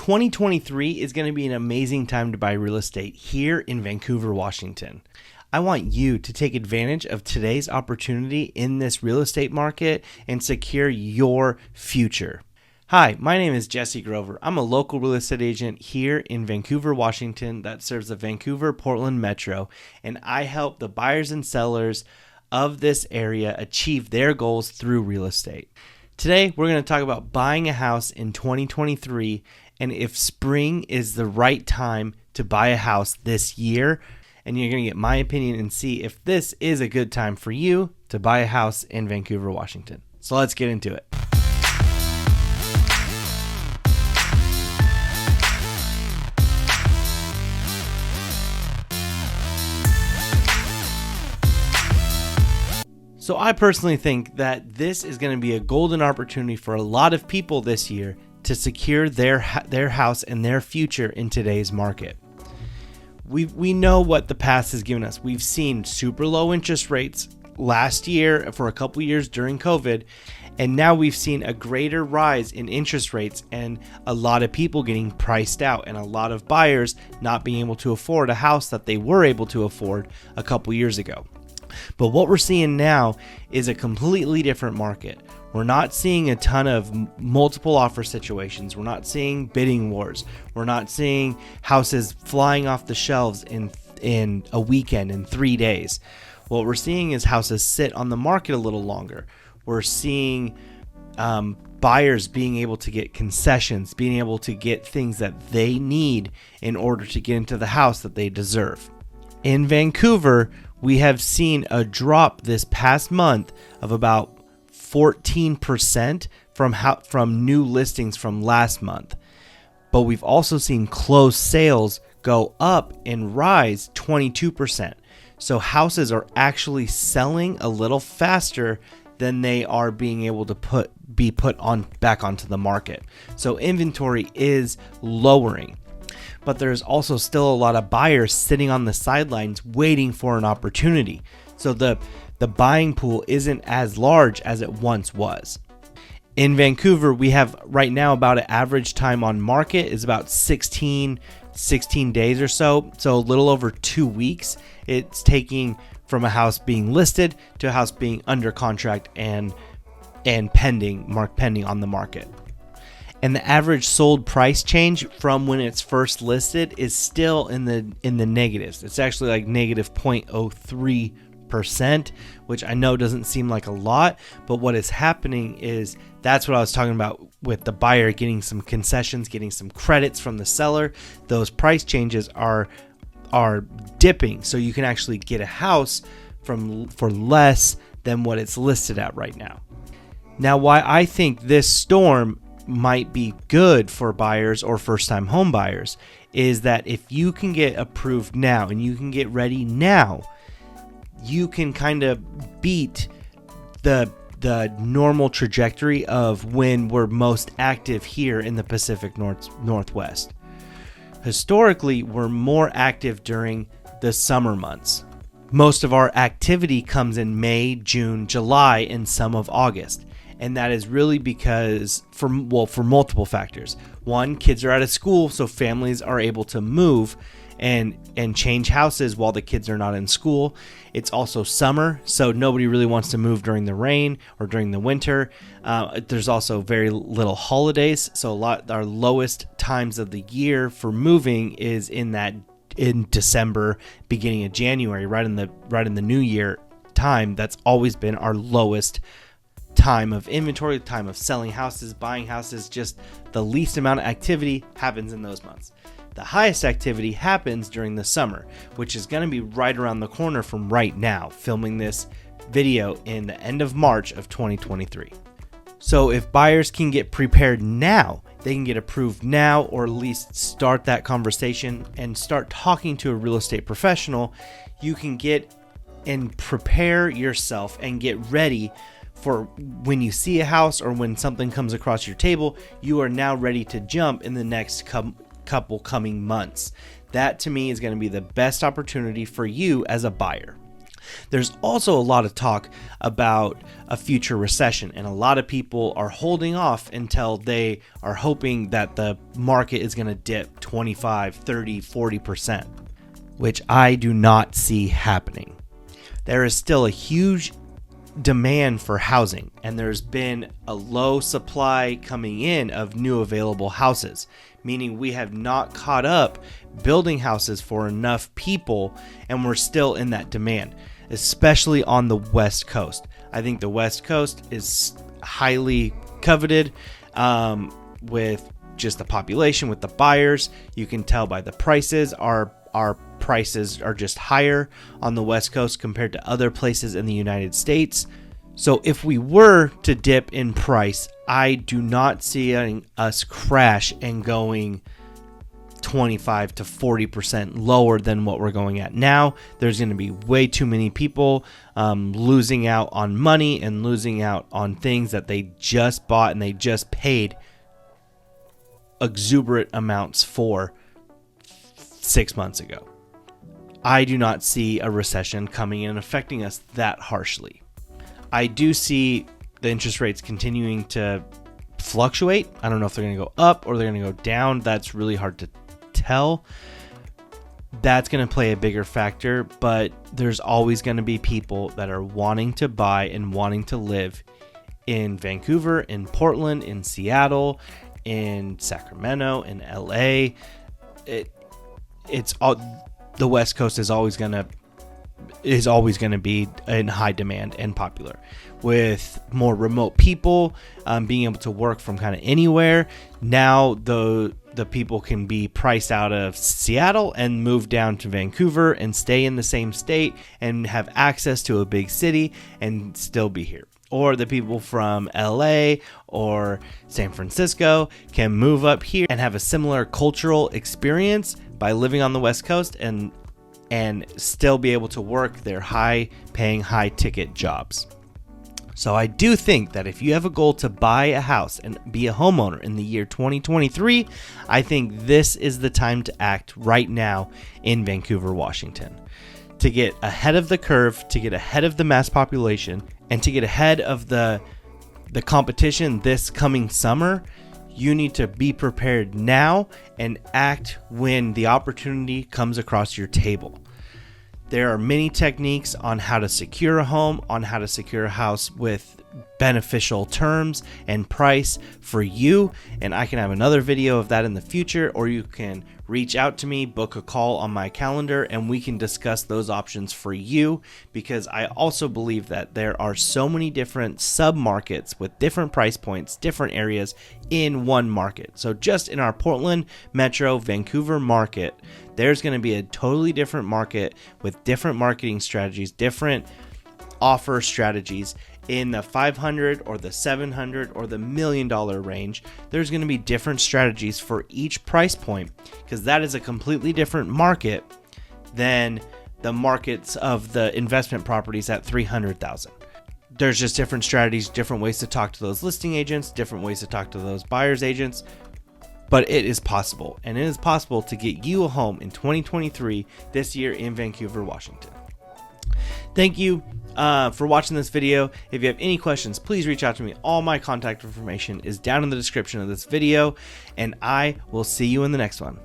2023 is going to be an amazing time to buy real estate here in Vancouver, Washington. I want you to take advantage of today's opportunity in this real estate market and secure your future. Hi, my name is Jesse Grover. I'm a local real estate agent here in Vancouver, Washington that serves the Vancouver, Portland metro, and I help the buyers and sellers of this area achieve their goals through real estate. Today, we're going to talk about buying a house in 2023 and if spring is the right time to buy a house this year. And you're going to get my opinion and see if this is a good time for you to buy a house in Vancouver, Washington. So let's get into it. So I personally think that this is going to be a golden opportunity for a lot of people this year to secure their house and their future in today's market. We know what the past has given us. We've seen super low interest rates last year for a couple years during COVID, and now we've seen a greater rise in interest rates and a lot of people getting priced out and a lot of buyers not being able to afford a house that they were able to afford a couple years ago. But what we're seeing now is a completely different market. We're not seeing a ton of multiple offer situations. We're not seeing bidding wars. We're not seeing houses flying off the shelves in a weekend, in 3 days. What we're seeing is houses sit on the market a little longer. We're seeing buyers being able to get concessions, being able to get things that they need in order to get into the house that they deserve. In Vancouver, we have seen a drop this past month of about 14% from new listings from last month. But we've also seen closed sales go up and rise 22%. So houses are actually selling a little faster than they are being able to be put back onto the market. So inventory is lowering. But there's also still a lot of buyers sitting on the sidelines waiting for an opportunity. So the buying pool isn't as large as it once was. In Vancouver, we have right now about an average time on market is about 16 days or so. So a little over 2 weeks. It's taking from a house being listed to a house being under contract and pending on the market. And the average sold price change from when it's first listed is still in the negatives. It's actually like negative 0.03%, which I know doesn't seem like a lot, but what is happening is that's what I was talking about with the buyer getting some concessions, getting some credits from the seller. Those price changes are dipping, so you can actually get a house for less than what it's listed at right now. Now, why I think this storm might be good for buyers or first-time home buyers is that if you can get approved now and you can get ready now, you can kind of beat the normal trajectory of when we're most active here in the Pacific Northwest. Historically, we're more active during the summer months. Most of our activity comes in May, June, July, and some of August. And that is really because for multiple factors. One, kids are out of school, so families are able to move and change houses while the kids are not in school. It's also summer, so nobody really wants to move during the rain or during the winter. There's also very little holidays, so our lowest times of the year for moving is in December, beginning of January, right in the new year time. That's always been our lowest time of inventory, time of selling houses, buying houses. Just the least amount of activity happens in those months. The highest activity happens during the summer, which is going to be right around the corner from right now, filming this video in the end of March of 2023. So if buyers can get prepared now, they can get approved now, or at least start that conversation and start talking to a real estate professional. You can get and prepare yourself and get ready for when you see a house or when something comes across your table. You are now ready to jump in the next couple coming months. That to me is going to be the best opportunity for you as a buyer. There's also a lot of talk about a future recession, and a lot of people are holding off until they are hoping that the market is going to dip 25, 30, 40%, which I do not see happening. There is still a huge demand for housing, and there's been a low supply coming in of new available houses, meaning we have not caught up building houses for enough people, and we're still in that demand, especially on the West Coast. I think the West Coast is highly coveted with just the population, with the buyers. You can tell by the prices. Our prices are just higher on the West Coast compared to other places in the United States. So if we were to dip in price, I do not see us crash and going 25 to 40% lower than what we're going at now. There's going to be way too many people losing out on money and losing out on things that they just bought and they just paid exuberant amounts for 6 months ago. I do not see a recession coming in and affecting us that harshly. I do see the interest rates continuing to fluctuate. I don't know if they're going to go up or they're going to go down. That's really hard to tell. That's going to play a bigger factor, but there's always going to be people that are wanting to buy and wanting to live in Vancouver, in Portland, in Seattle, in Sacramento, in LA. It's all, the West Coast is always going to be in high demand and popular, with more remote people being able to work from kind of anywhere. Now the people can be priced out of Seattle and move down to Vancouver and stay in the same state and have access to a big city and still be here. Or the people from LA or San Francisco can move up here and have a similar cultural experience by living on the West Coast and still be able to work their high-paying, high-ticket jobs. So I do think that if you have a goal to buy a house and be a homeowner in the year 2023, I think this is the time to act right now in Vancouver, Washington. To get ahead of the curve, to get ahead of the mass population, and to get ahead of the competition this coming summer, you need to be prepared now and act when the opportunity comes across your table. There are many techniques on how to secure a home, on how to secure a house with beneficial terms and price for you. And I can have another video of that in the future, or you can reach out to me, book a call on my calendar, and we can discuss those options for you, because I also believe that there are so many different sub-markets with different price points, different areas in one market. So just in our Portland Metro Vancouver market, there's going to be a totally different market with different marketing strategies, different offer strategies. In the $500 or the $700 or the $1 million range, there's going to be different strategies for each price point, because that is a completely different market than the markets of the investment properties at $300,000. There's just different strategies, different ways to talk to those listing agents, different ways to talk to those buyers agents. But it is possible, and it is possible to get you a home in 2023 this year in Vancouver, Washington. Thank you for watching this video. If you have any questions, please reach out to me. All my contact information is down in the description of this video, and I will see you in the next one.